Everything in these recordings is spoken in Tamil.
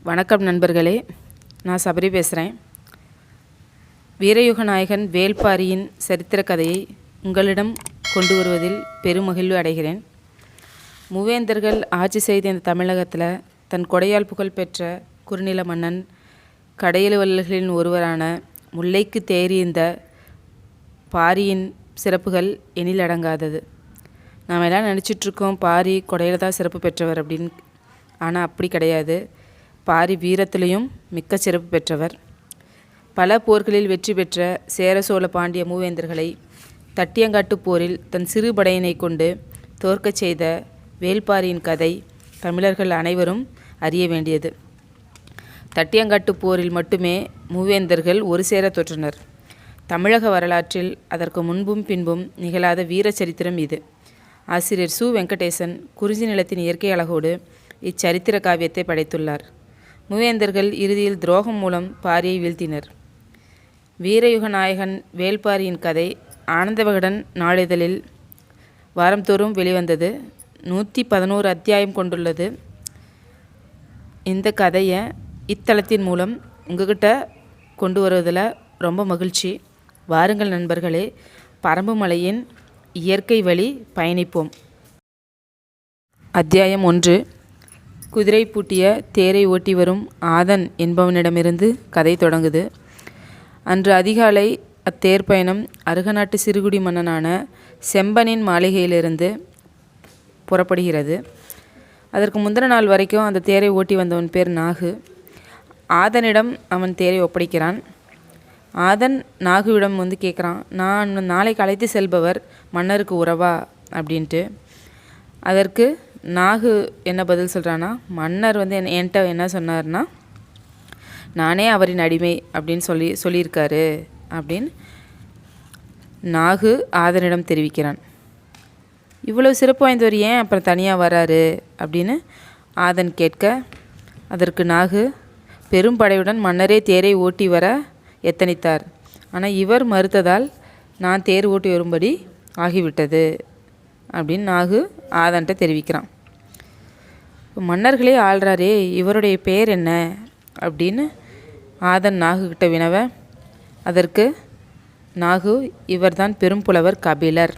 வணக்கம் நண்பர்களே, நான் சபரி பேசுகிறேன். வீரயுக நாயகன் வேல்பாரியின் சரித்திர கதையை உங்களிடம் கொண்டு வருவதில் பெருமகிழ்வு அடைகிறேன். மூவேந்தர்கள் ஆட்சி செய்த இந்த தமிழகத்தில் தன் கொடையால் புகழ் பெற்ற குறுநில மன்னன் கடையெழுவல்லர்களின் ஒருவரான முல்லைக்கு தேறி இந்த பாரியின் சிறப்புகள் எண்ணிலடங்காதது. நாம் எல்லாம் நினச்சிட்ருக்கோம் பாரி கொடையில் தான் சிறப்பு பெற்றவர் அப்படின்னு. ஆனால் அப்படி கிடையாது. பாரி வீரத்திலையும் மிக்க சிறப்பு பெற்றவர். பல போர்களில் வெற்றி பெற்ற சேர சோழ பாண்டிய மூவேந்தர்களை தட்டியங்காட்டு போரில் தன் சிறு படையினை கொண்டு தோற்கச் செய்த வேல்பாரியின் கதை தமிழர்கள் அனைவரும் அறிய வேண்டியது. தட்டியங்காட்டு போரில் மட்டுமே மூவேந்தர்கள் ஒரு சேர தோற்றனர். தமிழக வரலாற்றில் அதற்கு முன்பும் பின்பும் நிகழாத வீர சரித்திரம் இது. ஆசிரியர் வெங்கடேசன் குறிஞ்சி நிலத்தின் இயற்கை அழகோடு இச்சரித்திர காவியத்தை படைத்துள்ளார். மூவேந்தர்கள் இறுதியில் துரோகம் மூலம் பாரியை வீழ்த்தினர். வீரயுக நாயகன் வேல்பாரியின் கதை ஆனந்த விகடன் நாளிதழில் வாரந்தோறும் வெளிவந்தது. 111 அத்தியாயம் கொண்டுள்ளது. இந்த கதையை இத்தலத்தின் மூலம் உங்ககிட்ட கொண்டு வருவதில் ரொம்ப மகிழ்ச்சி. வாருங்கள் நண்பர்களே, பரம்பு மலையின் இயற்கை வழி பயணிப்போம். அத்தியாயம் 1. குதிரை பூட்டிய தேரை ஓட்டி வரும் ஆதன் என்பவனிடமிருந்து கதை தொடங்குது. அன்று அதிகாலை அத்தேர் பயணம் அருகநாட்டு சிறுகுடி மன்னனான செம்பனின் மாளிகையிலிருந்து புறப்படுகிறது. அதற்கு முந்தின நாள் வரைக்கும் அந்த தேரை ஓட்டி வந்தவன் பேர் நாகு. ஆதனிடம் அவன் தேரை ஒப்படைக்கிறான். ஆதன் நாகுவிடம் கேட்குறான், நான் நாளைக்கு அழைத்து செல்பவர் மன்னருக்கு உறவா அப்படின்ட்டு. அதற்கு நாகு என்ன பதில் சொல்கிறான்னா, மன்னர் என்கிட்ட என்ன சொன்னார்னா, நானே அவரின் அடிமை அப்படின்னு சொல்லியிருக்காரு அப்படின்னு நாகு ஆதனிடம் தெரிவிக்கிறான். இவ்வளோ சிறப்பு வாய்ந்தவர் ஏன் அப்புறம் தனியாக வராரு அப்படின்னு ஆதன் கேட்க, அதற்கு நாகு, பெரும் படையுடன் மன்னரே தேரை ஓட்டி வர எத்தனித்தார். ஆனால் இவர் மறுத்ததால் நான் தேர் ஓட்டி வரும்படி ஆகிவிட்டது அப்படின்னு நாகு ஆதன்ட்ட தெரிவிக்கிறான். மன்னர்களே ஆள்றாரே, இவருடைய பெயர் என்ன அப்படின்னு ஆதன் நாகுகிட்ட வினவ, அதற்கு நாகு, இவர்தான் பெரும்புலவர் கபிலர்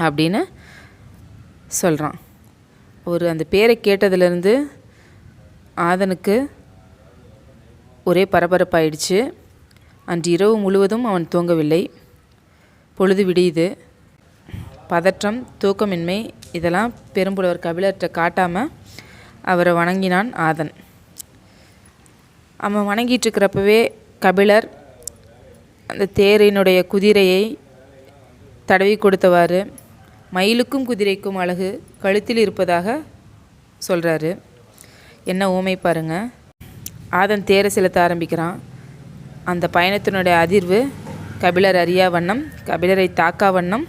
அப்படின்னு சொல்கிறான். அந்த பேரை கேட்டதுலேருந்து ஆதனுக்கு ஒரே பரபரப்பாயிடுச்சு. அன்று இரவு முழுவதும் அவன் தூங்கவில்லை. பொழுது விடியுது. பதற்றம், தூக்கமின்மை இதெல்லாம் பெரும்புலவர் கபிலர்கிட்ட காட்டாமல் அவரை வணங்கினான் ஆதன். அவன் வணங்கிட்டுருக்கிறப்பவே கபிலர் அந்த தேரினுடைய குதிரையை தடவி கொடுத்தவாறு மயிலுக்கும் குதிரைக்கும் அழகு கழுத்தில் இருப்பதாக சொல்கிறாரு. என்ன ஊமை பாருங்க. ஆதன் தேரை செலுத்த ஆரம்பிக்கிறான். அந்த பயணத்தினுடைய அதிர்வு கபிலர் அறியா வண்ணம், கபிலரை தாக்கா வண்ணம்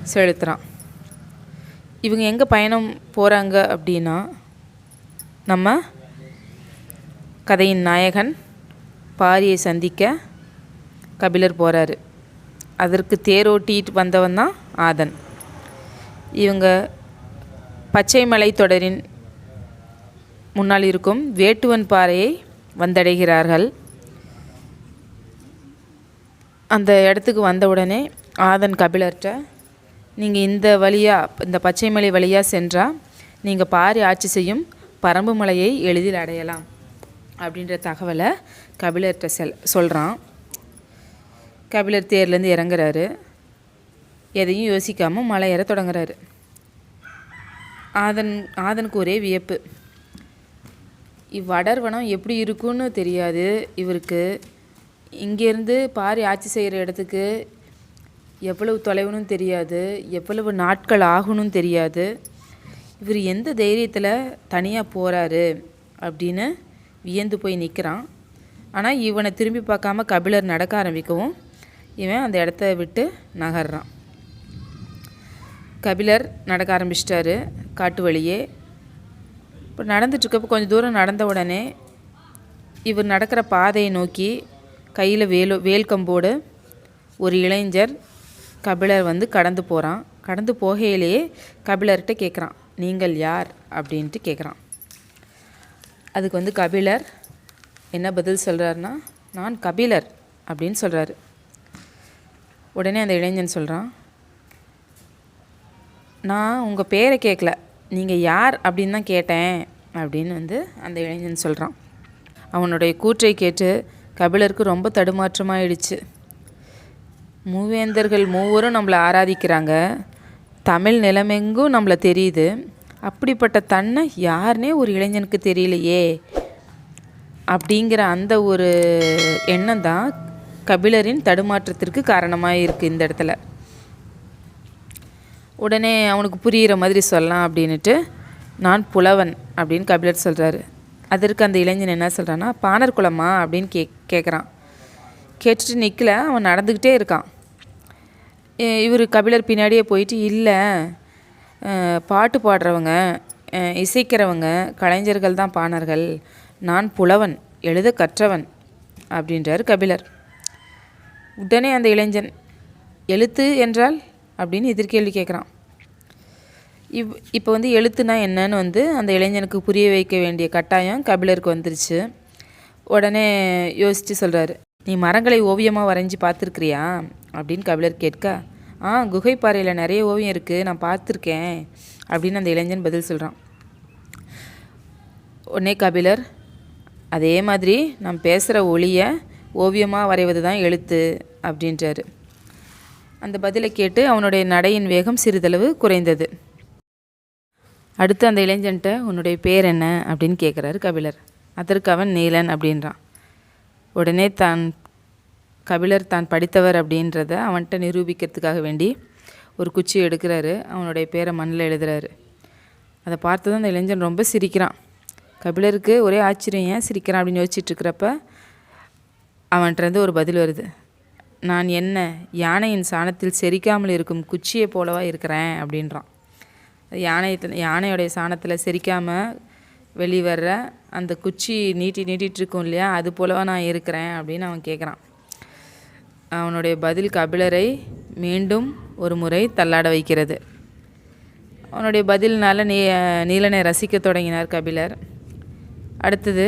செலுத்துகிறான். இவங்க எங்கே பயணம் போகிறாங்க அப்படின்னா, நம்ம கதையின் நாயகன் பாரியை சந்திக்க கபிலர் போகிறாரு. அதற்கு தேரோட்டிட்டு வந்தவன் தான் ஆதன். இவங்க பச்சை மலை தொடரின் முன்னால் இருக்கும் வேட்டுவன் பாறையை வந்தடைகிறார்கள். அந்த இடத்துக்கு வந்தவுடனே ஆதன் கபிலர்கிட்ட, நீங்கள் இந்த பச்சை மலை வழியாக சென்றால் நீங்கள் பாரி ஆட்சி செய்யும் பரம்பு மலையை எளிதில் அடையலாம் அப்படின்ற தகவலை கபிலர்கிட்ட சொல்கிறான். கபிலர் தேர்லேருந்து இறங்குறாரு. எதையும் யோசிக்காமல் மலை ஏற தொடங்குறாரு. ஆதனுக்கு ஒரே வியப்பு. இவ்வடர்வனம் எப்படி இருக்குன்னு தெரியாது இவருக்கு. இங்கேருந்து பாரி ஆட்சி செய்கிற இடத்துக்கு எவ்வளவு தொலைவுன்னு தெரியாது, எவ்வளவு நாட்கள் ஆகணும்னு தெரியாது. இவர் எந்த தைரியத்தில் தனியாக போகிறாரு அப்படின்னு வியந்து போய் நிற்கிறான். ஆனால் இவனை திரும்பி பார்க்காம கபிலர் நடக்க ஆரம்பிக்கவும் இவன் அந்த இடத்த விட்டு நகர்றான். கபிலர் நடக்க ஆரம்பிச்சிட்டாரு காட்டு வழியே. இப்போ நடந்துட்டுருக்கப்போ கொஞ்சம் தூரம் நடந்த உடனே இவர் நடக்கிற பாதையை நோக்கி கையில் வேல் கம்போடு ஒரு இளைஞர் கபிலர் கடந்து போகிறான். கடந்து போகையிலேயே கபிலர்கிட்ட கேட்குறான், நீங்கள் யார் அப்படின்ட்டு கேட்குறான். அதுக்கு வந்து கபிலர் என்ன பதில் சொல்கிறாருன்னா, நான் கபிலர் அப்படின்னு சொல்கிறாரு. உடனே அந்த இளைஞன் சொல்கிறான், நான் உங்கள் பேரை கேட்கல, நீங்கள் யார் அப்படின்னு தான் கேட்டேன் அப்படின்னு வந்து அந்த இளைஞன் சொல்கிறான். அவனுடைய கூற்றை கேட்டு கபிலருக்கு ரொம்ப தடுமாற்றமாயிடுச்சு. மூவேந்தர்கள் மூவரும் நம்மளை ஆராதிக்கிறாங்க, தமிழ் நிலமெங்கும் நம்மளை தெரியுது, அப்படிப்பட்ட தன்னை யாருனே ஒரு இளைஞனுக்கு தெரியலையே அப்படிங்கிற அந்த ஒரு எண்ணம் தான் கபிலரின் தடுமாற்றத்திற்கு காரணமாக இருக்குது இந்த இடத்துல. உடனே அவனுக்கு புரிகிற மாதிரி சொல்லலாம் அப்படின்ட்டு, நான் புலவன் அப்படின்னு கபிலர் சொல்கிறாரு. அதற்கு அந்த இளைஞன் என்ன சொல்கிறான்னா, பாணர் குலமா அப்படின்னு கேட்குறான். கேட்டுட்டு நிற்கல, அவன் நடந்துக்கிட்டே இருக்கான். இவர் கபிலர் பின்னாடியே போயிட்டு, இல்லை பாட்டு பாடுறவங்க, இசைக்கிறவங்க, கலைஞர்கள் தான் பாணர்கள், நான் புலவன், எழுத கற்றவன் அப்படின்றார் கபிலர். உடனே அந்த இளைஞன், எழுத்து என்றால் அப்படின்னு எதிர்கேள்வி கேட்குறான். இப்போ வந்து எழுத்துனா என்னன்னு வந்து அந்த இளைஞனுக்கு புரிய வைக்க வேண்டிய கட்டாயம் கபிலருக்கு வந்துருச்சு. உடனே யோசித்து சொல்கிறாரு, நீ மரங்களை ஓவியமாக வரைஞ்சி பார்த்துருக்குறியா அப்படின்னு கபிலர் கேட்க, குகைப்பாறையில் நிறைய ஓவியம் இருக்குது, நான் பார்த்துருக்கேன் அப்படின்னு அந்த இளைஞன் பதில் சொல்கிறான். உடனே கபிலர், அதே மாதிரி நான் பேசுகிற ஒளியை ஓவியமாக வரைவது தான் எழுத்து அப்படின்றாரு. அந்த பதிலை கேட்டு அவனுடைய நடையின் வேகம் சிறிதளவு குறைந்தது. அடுத்து அந்த இளைஞன்ட்ட, உன்னுடைய பேர் என்ன அப்படின்னு கேட்குறாரு கபிலர். அதற்கு அவன் நீலன் அப்படின்றான். உடனே கபிலர் தான் படித்தவர் அப்படின்றத அவன்கிட்ட நிரூபிக்கிறதுக்காக வேண்டி ஒரு குச்சி எடுக்கிறாரு, அவனுடைய பேரை மண்ணில் எழுதுறாரு. அதை பார்த்ததும் அந்த இளைஞன் ரொம்ப சிரிக்கிறான். கபிலருக்கு ஒரே ஆச்சரியம், ஏன் சிரிக்கிறான் அப்படின்னு யோசிச்சுட்ருக்கிறப்ப அவன்கிட்டருந்து ஒரு பதில் வருது, நான் என்ன யானையின் சாணத்தில் செரிக்காமல் இருக்கும் குச்சியை போலவா இருக்கிறேன் அப்படின்றான். யானையோடைய சாணத்தில் செரிக்காமல் வெளிவர்ற அந்த குச்சி நீட்டிகிட்ருக்கும் இல்லையா, அது போலவா நான் இருக்கிறேன் அப்படின்னு அவன் கேட்குறான். அவனுடைய பதில் கபிலரை மீண்டும் ஒரு முறை தள்ளாட வைக்கிறது. அவனுடைய பதில்னால நீலனை ரசிக்க தொடங்கினார் கபிலர். அடுத்தது,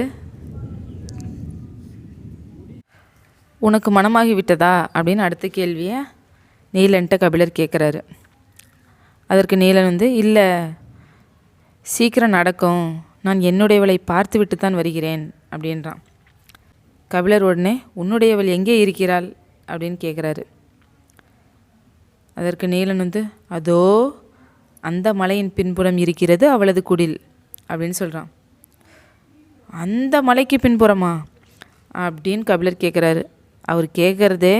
உனக்கு மனமாகி விட்டதா அப்படின்னு அடுத்த கேள்வியை நீலன்ட்ட கபிலர் கேட்குறாரு. அதற்கு நீலன் வந்து, இல்லை சீக்கிரம் நடக்கும், நான் என்னுடையவளை பார்த்து விட்டு தான் வருகிறேன் அப்படின்றான். கபிலர் உடனே, உன்னுடையவள் எங்கே இருக்கிறாள் அப்படின்னு கேட்குறாரு. அதற்கு நீலன் வந்து, அதோ அந்த மலையின் பின்புறம் இருக்கிறது அவளது குடில் அப்படின்னு சொல்கிறான். அந்த மலைக்கு பின்புறமா அப்படின்னு கபிலர் கேட்குறாரு. அவர் கேட்குறதே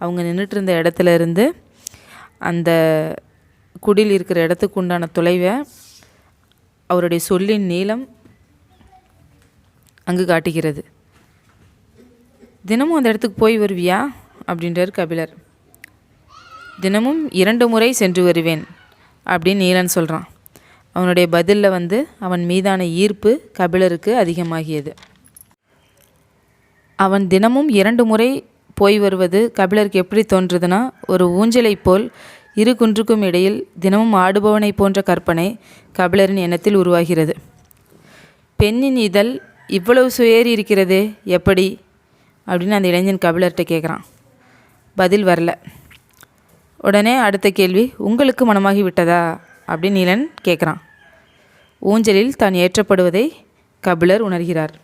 அவங்க நின்றுட்டு இருந்த இடத்துல இருந்து அந்த குடில் இருக்கிற இடத்துக்கு உண்டான தொலைவை அவருடைய சொல்லின் நீளம் அங்கு காட்டுகிறது. தினமும் அந்த இடத்துக்கு போய் வருவியா அப்படின்றார் கபிலர். தினமும் 2 முறை சென்று வருவேன் அப்படின்னு நீலன் சொல்கிறான். அவனுடைய பதிலில் வந்து அவன் மீதான ஈர்ப்பு கபிலருக்கு அதிகமாகியது. அவன் தினமும் 2 முறை போய் வருவது கபிலருக்கு எப்படி தோன்றுதுன்னா, ஒரு ஊஞ்சலை போல் இரு குன்றுக்கும் இடையில் தினமும் ஆடுபவனை போன்ற கற்பனை கபிலரின் எண்ணத்தில் உருவாகிறது. பெண்ணின் இதழ் இவ்வளவு சுயேறி இருக்கிறதே எப்படி அப்படின்னு அந்த இளைஞன் கபிலர்கிட்ட கேட்குறான். பதில் வரல. உடனே அடுத்த கேள்வி, உங்களுக்கு மனமாகி விட்டதா அப்படின்னு நீலன் கேட்குறான். ஊஞ்சலில் தான் ஏற்றப்படுவதை கபிலர் உணர்கிறார்.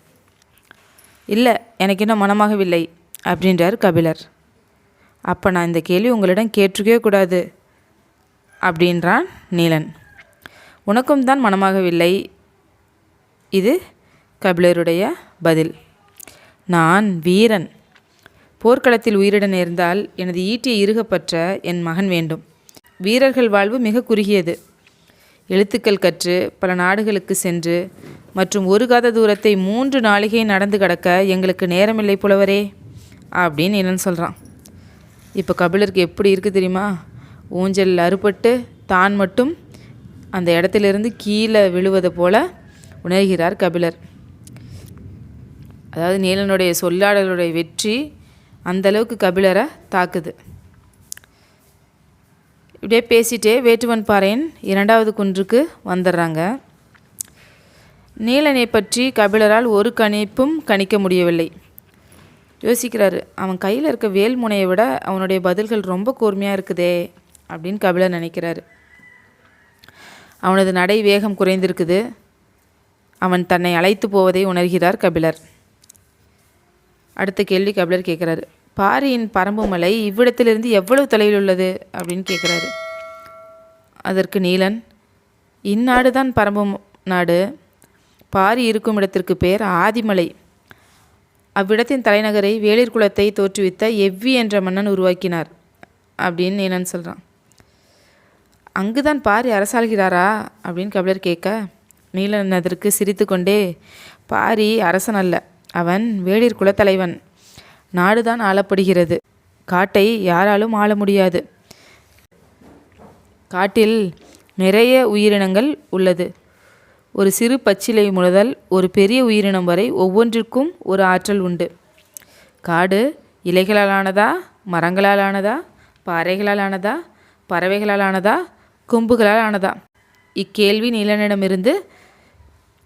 இல்லை, எனக்கு இன்னும் மனமாகவில்லை அப்படின்றார் கபிலர். அப்போ நான் இந்த கேள்வி உங்களிடம் கேட்டிருக்கவே கூடாது அப்படின்றான் நீலன். உனக்கும் தான் மனமாகவில்லை, இது கபிலருடைய பதில். நான் வீரன், போர்க்களத்தில் உயிரிட நேர்ந்தால் எனது ஈட்டியை இறுகப்பற்ற என் மகன் வேண்டும். வீரர்கள் வாழ்வு மிக குறுகியது. எழுத்துக்கள் கற்று பல நாடுகளுக்கு சென்று மற்றும் ஒரு காத தூரத்தை 3 நாளிகை நடந்து கடக்க எங்களுக்கு நேரமில்லை புலவரே அப்படின்னு நீலன் சொல்கிறான். இப்போ கபிலருக்கு எப்படி இருக்குது தெரியுமா? ஊஞ்சலில் அறுபட்டு தான் மட்டும் அந்த இடத்திலிருந்து கீழே விழுவதை போல உணர்கிறார் கபிலர். அதாவது நீலனுடைய சொல்லாடலுடைய வெற்றி அந்தளவுக்கு கபிலரை தாக்குது. இப்படியே பேசிகிட்டே வேட்டுவன் பாறையின் 2வது குன்றுக்கு வந்துடுறாங்க. நீலனை பற்றி கபிலரால் ஒரு கணிப்பும் கணிக்க முடியவில்லை. யோசிக்கிறாரு, அவன் கையில் இருக்க வேல் முனையை விட அவனுடைய பதில்கள் ரொம்ப கூர்மையாக இருக்குதே அப்படின்னு கபிலர் நினைக்கிறாரு. அவனது நடை வேகம் குறைந்திருக்குது. அவன் தன்னை அழைத்து போவதை உணர்கிறார் கபிலர். அடுத்த கேள்வி கபிலர் கேட்குறாரு, பாரியின் பரம்பு மலை இவ்விடத்திலிருந்து எவ்வளவு தொலைவில் உள்ளது அப்படின்னு கேட்குறாரு. அதற்கு நீலன், இந்நாடு தான் பரம்பு நாடு. பாரி இருக்கும் இடத்திற்கு பெயர் ஆதிமலை. அவ்விடத்தின் தலைநகரை வேளிர் குலத்தை தோற்றுவித்த எவ்வி என்ற மன்னன் உருவாக்கினார் அப்படின்னு நீலன் சொல்கிறான். அங்குதான் பாரி அரசாள்கிறாரா அப்படின்னு கபிலர் கேட்க, நீலன் அதற்கு சிரித்து கொண்டே, பாரி அரசன் அல்ல, அவன் வேளிர் குலத்தலைவன். நாடுதான் ஆளப்படுகிறது, காட்டை யாராலும் ஆள முடியாது. காட்டில் நிறைய உயிரினங்கள் உள்ளது. ஒரு சிறு பச்சிலை முதல் ஒரு பெரிய உயிரினம் வரை ஒவ்வொன்றிற்கும் ஒரு ஆற்றல் உண்டு. காடு இலைகளால் ஆனதா, மரங்களால் ஆனதா, பாறைகளால் ஆனதா, பறவைகளால் ஆனதா, கொம்புகளால் ஆனதா? இக்கேள்வி நீலனிடமிருந்து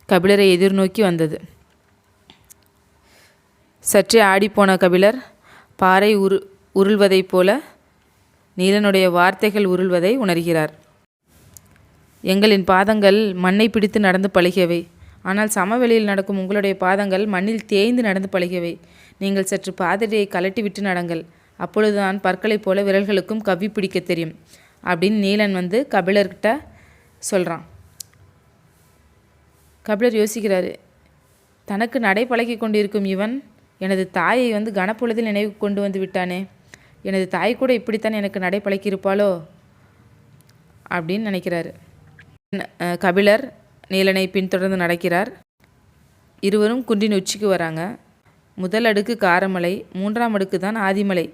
கபிலரை எதிர்நோக்கி வந்தது. சற்றே ஆடிப்போன கபிலர் பாறை உருள்வதைப் போல நீலனுடைய வார்த்தைகள் உருள்வதை உணர்கிறார். எங்களின் பாதங்கள் மண்ணை பிடித்து நடந்து பழகியவை. ஆனால் சமவெளியில் நடக்கும் உங்களுடைய பாதங்கள் மண்ணில் தேய்ந்து நடந்து பழகியவை. நீங்கள் சற்று பாதடியை கலட்டி விட்டு நடங்கள். அப்பொழுதுதான் பற்களைப் போல விரல்களுக்கும் கவ்வி பிடிக்க தெரியும் அப்படின்னு நீலன் கபிலர்கிட்ட சொல்கிறான். கபிலர் யோசிக்கிறாரு, தனக்கு நடை பழகி கொண்டிருக்கும் இவன் எனது தாயை கனப்பொழுதில் நினைவு கொண்டு வந்து விட்டானே. எனது தாய் கூட இப்படித்தான் எனக்கு நடை பழக்கியிருப்பாளோ அப்படின்னு நினைக்கிறாரு. கபிலர் நீலனை பின்தொடர்ந்து நடக்கிறார். இருவரும் குன்றின் உச்சிக்கு வராங்க. முதல் அடுக்கு காரமலை, 3ஆம் அடுக்கு தான் ஆதிமலை,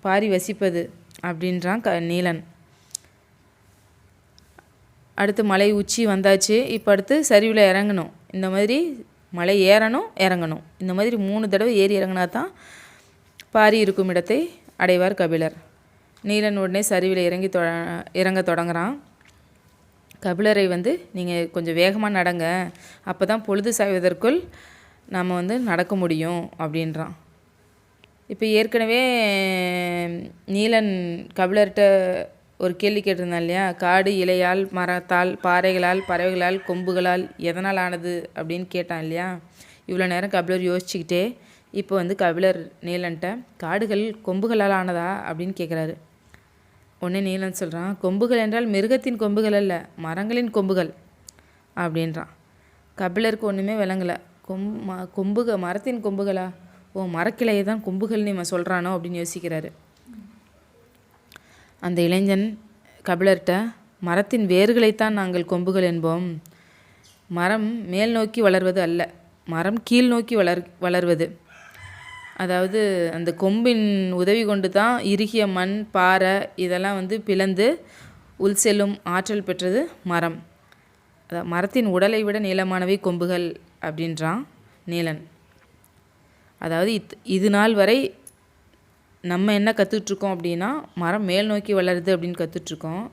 பாரி வசிப்பது அப்படின்றான் நீலன். அடுத்து மலை உச்சி வந்தாச்சு. இப்போ அடுத்து சரிவில் இறங்கணும். இந்த மாதிரி மலை ஏறணும் இறங்கணும், இந்த மாதிரி 3 தடவை ஏறி இறங்கினா தான் பாரி இருக்கும் இடத்தை அடைவார் கபிலர். நீலன் உடனே சரிவில் இறங்க தொடங்குறான். கபிலரை நீங்கள் கொஞ்சம் வேகமாக நடங்க, அப்போ தான் பொழுது சாய்வதற்குள் நாம் நடக்க முடியும் அப்படின்றான். இப்போ ஏற்கனவே நீலன் கபிலர்கிட்ட ஒரு கேள்வி கேட்டிருந்தான் இல்லையா, காடு இலையால், மரத்தால், பாறைகளால், பறவைகளால், கொம்புகளால் எதனால் ஆனது அப்படின்னு கேட்டான் இல்லையா. இவ்வளோ நேரம் கபிலர் யோசிச்சுக்கிட்டே இப்போ கபிலர் நீலன்ட்ட காடுகள் கொம்புகளால் ஆனதா அப்படின்னு கேட்குறாரு. உடனே நீலன் சொல்கிறான், கொம்புகள் என்றால் மிருகத்தின் கொம்புகள் அல்ல, மரங்களின் கொம்புகள் அப்படின்றான். கபிலருக்கு ஒன்றுமே விளங்கலை. மரத்தின் கொம்புகளா? ஓ, மரக்கிளையை தான் கொம்புகள்னு இவன் சொல்கிறானோ அப்படின்னு யோசிக்கிறாரு. அந்த இளைஞன் கபிலர்கிட்ட, மரத்தின் வேர்களைத்தான் நாங்கள் கொம்புகள் என்போம். மரம் மேல் நோக்கி வளர்வது அல்ல, மரம் கீழ் நோக்கி வளர்வது. அதாவது அந்த கொம்பின் உதவி கொண்டு தான் இறுகிய மண், பாறை இதெல்லாம் பிளந்து உள் செல்லும் ஆற்றல் பெற்றது மரம். அதாவது மரத்தின் உடலை விட நீளமானவை கொம்புகள் அப்படின்றான் நீலன். அதாவது இது நாள் வரை நம்ம என்ன கற்றுட்ருக்கோம் அப்படின்னா, மரம் மேல் நோக்கி வளருது அப்படின்னு கற்றுட்ருக்கோம்.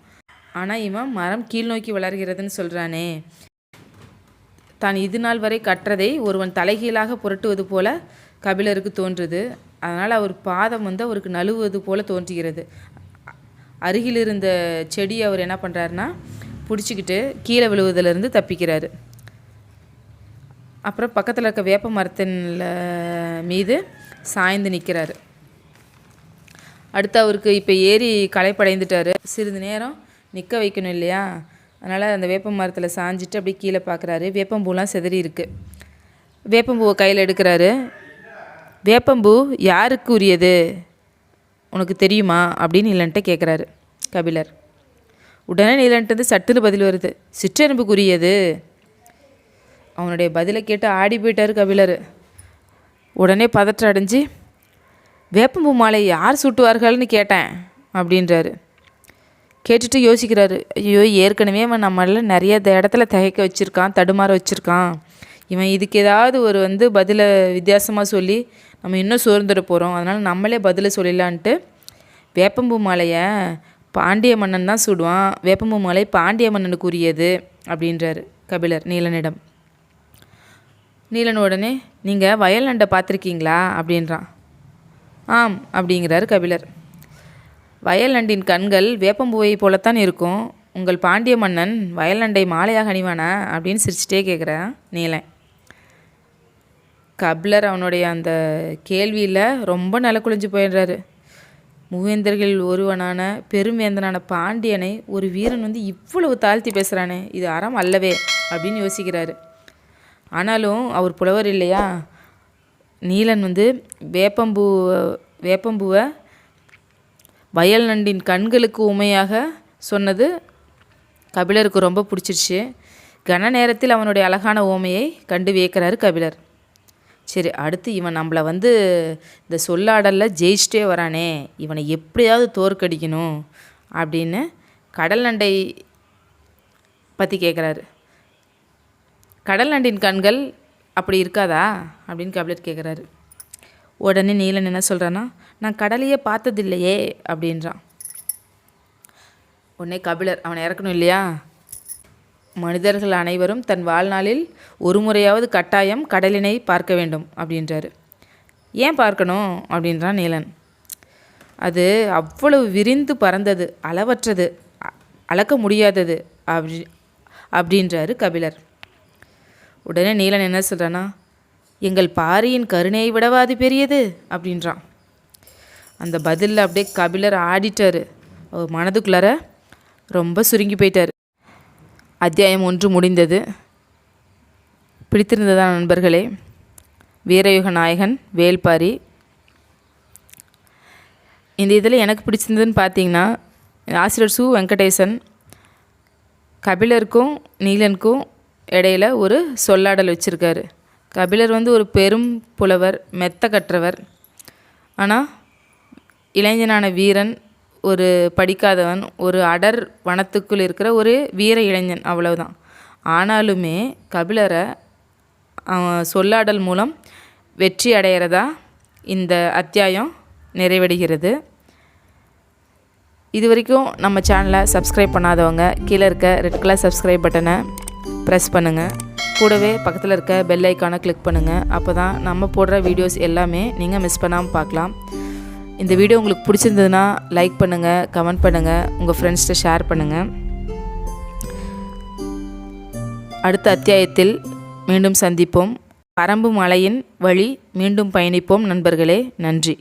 ஆனால் இவன் மரம் கீழ் நோக்கி வளர்கிறதுன்னு சொல்கிறானே. தான் இது நாள் வரை கற்றதை ஒருவன் தலைகீழாக புரட்டுவது போல கபிலருக்கு தோன்றுது. அதனால் அவர் பாதம் அவருக்கு நழுவுவது போல தோன்றுகிறது. அருகில் இருந்த செடி அவர் என்ன பண்ணுறாருன்னா பிடிச்சிக்கிட்டு கீழே விழுவதிலிருந்து தப்பிக்கிறாரு. அப்புறம் பக்கத்தில் இருக்க வேப்ப மரத்தின் மீது சாய்ந்து நிற்கிறாரு. அடுத்து அவருக்கு இப்போ ஏறி களைப்படைந்துட்டார். சிறிது நேரம் நிற்க வைக்கணும் இல்லையா, அதனால் அந்த வேப்ப மரத்தில் சாஞ்சிட்டு அப்படியே கீழே பார்க்குறாரு. வேப்பம்பூலாம் செதறி இருக்குது. வேப்பம்பூவை கையில் எடுக்கிறாரு. வேப்பம்பூ யாருக்கு உரியது உனக்கு தெரியுமா அப்படின்னு நீலன்ட்ட கேட்குறாரு கபிலர். உடனே நீலன்ட்டு சட்டுன்னு பதில் வருது, சிற்றெரும்புக்குரியது. அவனுடைய பதிலை கேட்டு ஆடி போயிட்டார் கபிலர். உடனே பதற்றம் அடைஞ்சு, வேப்பம்பூ மாலை யார் சூட்டுவார்கள்னு கேட்டேன் அப்படின்றாரு. கேட்டுட்டு யோசிக்கிறாரு, ஐயோ ஏற்கனவே அவன் நம்மள நிறைய இடத்துல தகைக்க வச்சுருக்கான், தடுமாற வச்சுருக்கான். இவன் இதுக்கு ஏதாவது ஒரு பதிலை வித்தியாசமாக சொல்லி நம்ம இன்னும் சோர்ந்துட போகிறோம். அதனால் நம்மளே பதிலை சொல்லிடலான்ட்டு வேப்பம்பூ மாலையை பாண்டிய மன்னன் தான் சூடுவான், வேப்பம்பூ மாலை பாண்டிய மன்னனுக்கு உரியது அப்படின்றாரு கபிலர் நீலனிடம். நீலன் உடனே நீங்கள் வயல் நண்டை பார்த்துருக்கீங்களா அப்படின்றான். ஆம் அப்படிங்கிறாரு கபிலர். வயல் நண்டின் கண்கள் வேப்பம்பூவை போலத்தான் இருக்கும். உங்கள் பாண்டிய மன்னன் வயல் நண்டை மாலையாக அணிவானா அப்படின்னு சிரிச்சிட்டே கேட்குறான் நீலன். கபிலர் அவனுடைய அந்த கேள்வியில் ரொம்ப நிலக்குழிஞ்சு போயிடுறாரு. மூவேந்தர்களில் ஒருவனான பெருமேந்தனான பாண்டியனை ஒரு வீரன் இவ்வளவு தாழ்த்தி பேசுகிறானே, இது அறம் அல்லவே அப்படின்னு யோசிக்கிறாரு. ஆனாலும் அவர் புலவர் இல்லையா. நீலன் வேப்பம்பூவை வயல் நண்டின் கண்களுக்கு உமையாக சொன்னது கபிலருக்கு ரொம்ப பிடிச்சிருச்சு. கன நேரத்தில் அவனுடைய அழகான ஓமையை கண்டு வியக்கிறாரு கபிலர். சரி, அடுத்து இவன் நம்மளை இந்த சொல்லாடலில் ஜெயிச்சிட்டே வரானே, இவனை எப்படியாவது தோற்கடிக்கணும் அப்படின்னு கடல் நண்டை பற்றி கேட்குறாரு. கடல் நண்டின் கண்கள் அப்படி இருக்காதா அப்படின்னு கபிலர் கேட்குறாரு. உடனே நீலன் என்ன சொல்கிறான்னா, நான் கடலையே பார்த்ததில்லையே அப்படின்றான். உடனே கபிலர் அவனை இறக்கணும் இல்லையா. மனிதர்கள் அனைவரும் தன் வாழ்நாளில் ஒரு முறையாவது கட்டாயம் கடலினை பார்க்க வேண்டும் அப்படின்றாரு. ஏன் பார்க்கணும் அப்படின்றான் நீலன். அது அவ்வளவு விரிந்து பறந்தது, அளவற்றது, அளக்க முடியாதது அப்படின்றாரு கபிலர். உடனே நீலன் என்ன சொல்கிறான்னா, எங்கள் பாரியின் கருணையை விடவா அது பெரியது அப்படின்றான். அந்த பதிலில் அப்படியே கபிலர் ஆடிட்டார். மனதுக்குள்ளார ரொம்ப சுருங்கி போயிட்டார். அத்தியாயம் 1 முடிந்தது. பிடித்திருந்ததா நண்பர்களே? வீரயுக நாயகன் வேல்பாரி. இந்த இதில் எனக்கு பிடிச்சிருந்ததுன்னு பார்த்தீங்கன்னா, ஆசிரியர் வெங்கடேசன் கபிலருக்கும் நீலனுக்கும் இடையில் ஒரு சொல்லாடல் வச்சுருக்காரு. கபிலர் ஒரு பெரும் புலவர், மெத்த கற்றவர். ஆனால் இளைஞனான வீரன் ஒரு படிக்காதவன், ஒரு அடர் வனத்துக்குள் இருக்கிற ஒரு வீர இளைஞன், அவ்வளவுதான். ஆனாலுமே கபிலரை அவன் சொல்லாடல் மூலம் வெற்றி அடைகிறதா இந்த அத்தியாயம் நிறைவடைகிறது. இது வரைக்கும் நம்ம சேனலை சப்ஸ்கிரைப் பண்ணாதவங்க கீழே இருக்க ரெட் கலர் சப்ஸ்கிரைப் பட்டனை ப்ரெஸ் பண்ணுங்கள். கூடவே பக்கத்தில் இருக்க பெல் ஐக்கானை கிளிக் பண்ணுங்கள். அப்போ தான் நம்ம போடுற வீடியோஸ் எல்லாமே நீங்கள் மிஸ் பண்ணாமல் பார்க்கலாம். இந்த வீடியோ உங்களுக்கு பிடிச்சிருந்ததுன்னா லைக் பண்ணுங்கள், கமெண்ட் பண்ணுங்கள், உங்கள் ஃப்ரெண்ட்ஸ்கிட்ட ஷேர் பண்ணுங்கள். அடுத்த அத்தியாயத்தில் மீண்டும் சந்திப்போம். பரம்பு மலையின் வழி மீண்டும் பயணிப்போம் நண்பர்களே. நன்றி.